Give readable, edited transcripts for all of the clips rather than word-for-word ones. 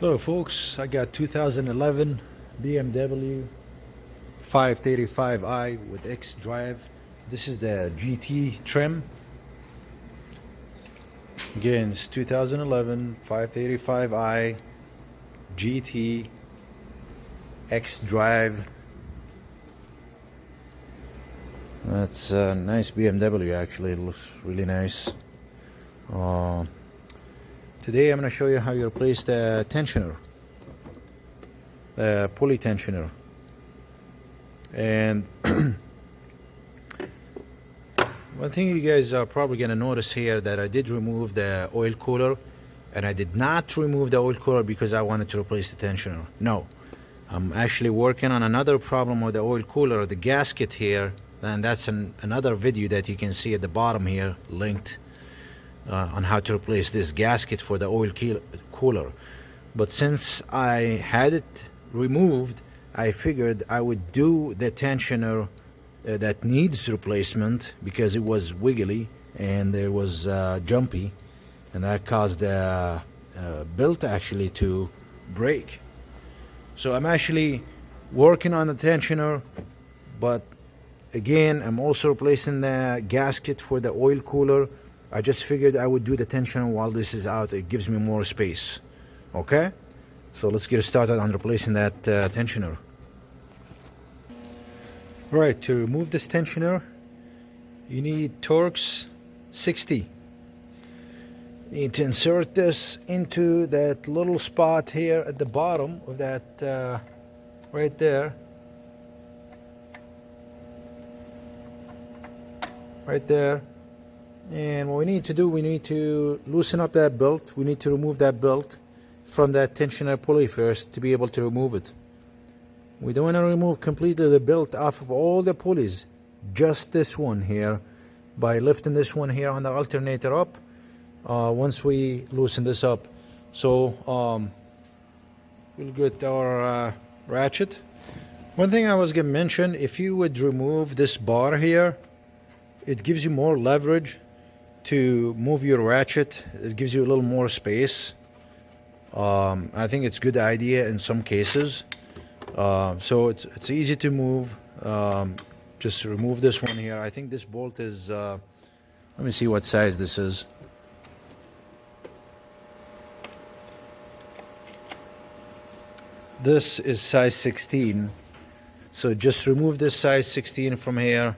Hello folks, I got 2011 BMW 535i with Xdrive. This is the GT trim. Again, it's 2011 535i GT Xdrive. That's a nice BMW actually, it looks really nice. Today I'm going to show you how you replace the tensioner, the pulley tensioner. And one thing you guys are probably going to notice here that I did remove the oil cooler, and I did not remove the oil cooler because I wanted to replace the tensioner. No, I'm actually working on another problem with the oil cooler, the gasket here, and that's another video that you can see at the bottom here linked. On how to replace this gasket for the oil cooler. But since I had it removed, I figured I would do the tensioner that needs replacement because it was wiggly and it was jumpy, and that caused the belt actually to break. So I'm actually working on the tensioner, but again I'm also replacing the gasket for the oil cooler. I just figured I would do the tensioner while this is out. It gives me more space. Okay? So let's get started on replacing that tensioner. Right, to remove this tensioner, you need Torx 60. You need to insert this into that little spot here at the bottom of that, right there. Right there. And what we need to do, we need to loosen up that belt. We need to remove that belt from that tensioner pulley first to be able to remove it. We don't want to remove completely the belt off of all the pulleys, just this one here, by lifting this one here on the alternator up once we loosen this up. So we'll get our ratchet. One thing I was going to mention, if you would remove this bar here, it gives you more leverage to move your ratchet. It gives you a little more space. I think it's a good idea in some cases. So it's easy to move. Just remove this one here. I think this bolt is, let me see what size this is. This is size 16. So just remove this size 16 from here.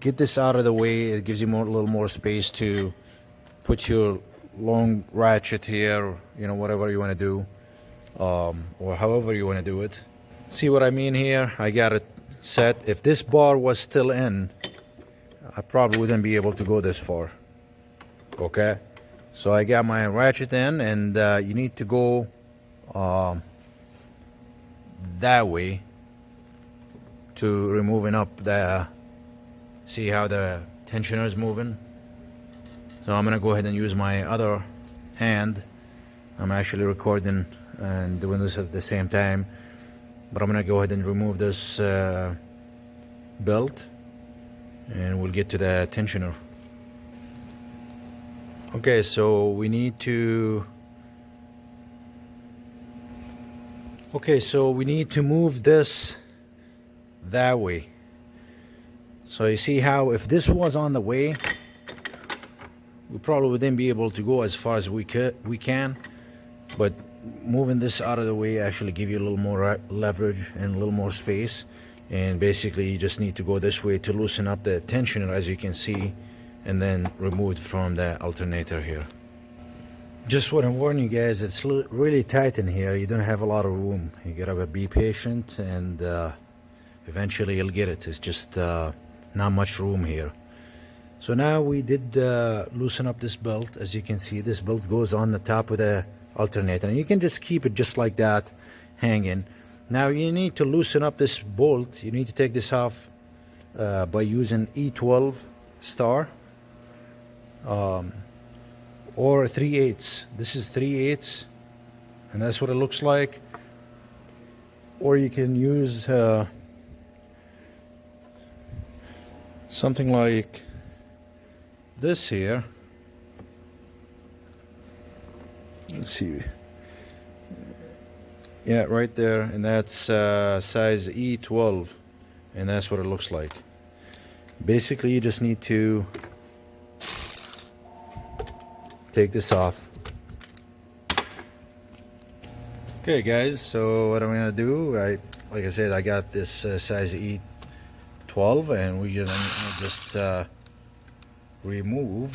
Get this out of the way. It gives you a little more space to put your long ratchet here, or, you know, whatever you want to do, or however you want to do it. See what I mean here? I got it set. If this bar was still in, I probably wouldn't be able to go this far. Okay, so I got my ratchet in, and you need to go that way to removing up the. See how the tensioner is moving? So I'm gonna go ahead and use my other hand. I'm actually recording and doing this at the same time, but I'm gonna go ahead and remove this belt, and we'll get to the tensioner. Okay, so we need to move this that way. So you see how if this was on the way, we probably wouldn't be able to go as far as we can, but moving this out of the way actually give you a little more leverage and a little more space. And basically you just need to go this way to loosen up the tensioner, as you can see, and then remove it from the alternator here. Just want to warn you guys, it's really tight in here. You don't have a lot of room. You gotta be patient, and eventually you'll get it. It's just not much room here. So now we did loosen up this belt. As you can see, this belt goes on the top of the alternator, and you can just keep it just like that hanging. Now you need to loosen up this bolt. You need to take this off by using E12 star or 3/8. This is 3/8, and that's what it looks like. Or you can use something like this here. Let's see. Yeah, right there, and that's size E12, and that's what it looks like. Basically, you just need to take this off. Okay, guys, so what I'm gonna do, like I said, I got this size E12, and we're gonna just remove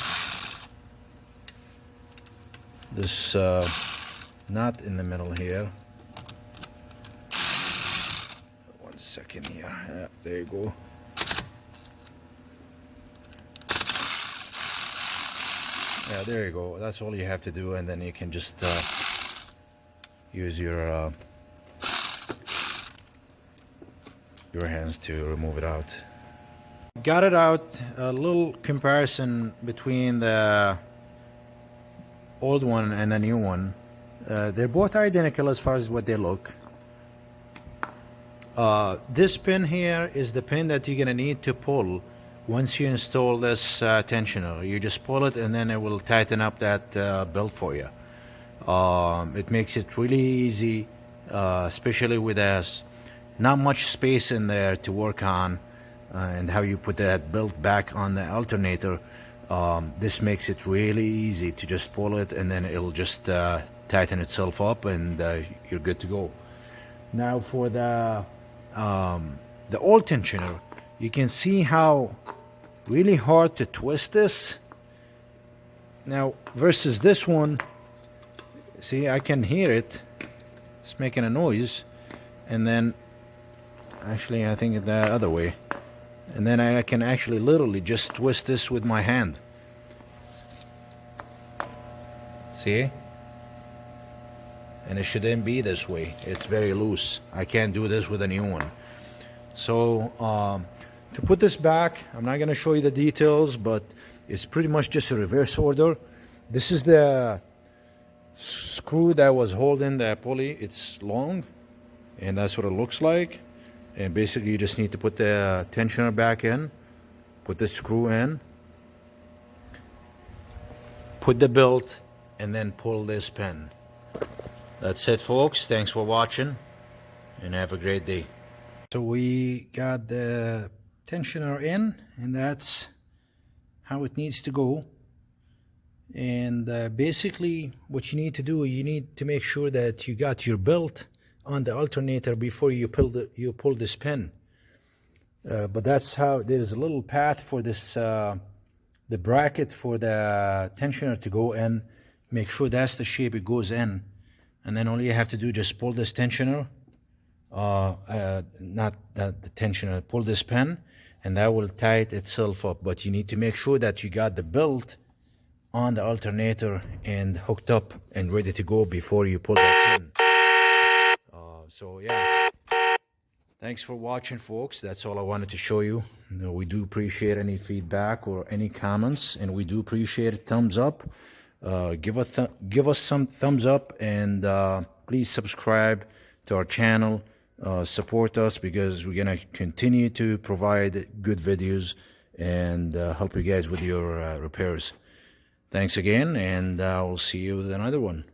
this nut in the middle here. One second here. Yeah, there you go. Yeah, there you go. That's all you have to do, and then you can just use your hands to remove it out. Got it out. A little comparison between the old one and the new one. They're both identical as far as what they look. This pin here is the pin that you're gonna need to pull once you install this tensioner. You just pull it, and then it will tighten up that belt for you. It makes it really easy, especially with not much space in there to work on, and how you put that belt back on the alternator. This makes it really easy to just pull it, and then it'll just tighten itself up, and you're good to go. Now for the old tensioner, you can see how really hard to twist this. Now versus this one, see, I can hear it. It's making a noise, and then actually I think the other way, and then I can actually literally just twist this with my hand. See? And it shouldn't be this way. It's very loose. I can't do this with a new one. So to put this back, I'm not going to show you the details, but it's pretty much just a reverse order. This is the screw that was holding the pulley. It's long, and that's what it looks like. And basically you just need to put the tensioner back in, put the screw in, put the belt, and then pull this pin. That's it, folks. Thanks for watching, and have a great day. So we got the tensioner in, and that's how it needs to go. And basically what you need to do, you need to make sure that you got your belt on the alternator before you pull this pin. But that's how there's a little path for this the bracket for the tensioner to go in. Make sure that's the shape it goes in, and then all you have to do, just pull this tensioner, not that the tensioner, pull this pin, and that will tighten itself up. But you need to make sure that you got the belt on the alternator and hooked up and ready to go before you pull that pin. So yeah, thanks for watching, folks. That's all I wanted to show you. We do appreciate any feedback or any comments, and we do appreciate thumbs up. Give us some thumbs up, and please subscribe to our channel. Support us, because we're gonna continue to provide good videos and help you guys with your repairs. Thanks again, and we'll see you with another one.